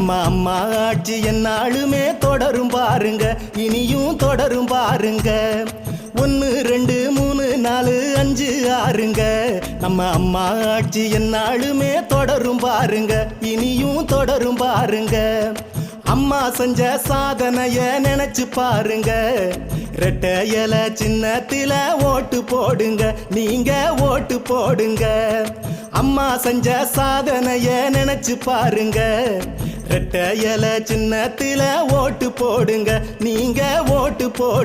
நம்ம அம்மா ஆட்சி என்னாலுமே தொடரும் பாருங்க, இனியும் தொடரும் பாருங்க. 1 2 3 4 5 6ங்க. நம்ம அம்மா ஆட்சி என்னாலுமே தொடரும் பாருங்க, இனியும் தொடரும் பாருங்க. அம்மா செஞ்ச சாதனைய நினைச்சு பாருங்க. ரெட்டை இலை சின்னத்தில ஓட்டு போடுங்க, நீங்க ஓட்டு போடுங்க. அம்மா செஞ்ச சாதனைய நினைச்சு பாருங்க. ரெட்டை இலை சின்னத்தில ஓட்டு போடுங்க, நீங்க ஓட்டு போடுங்க.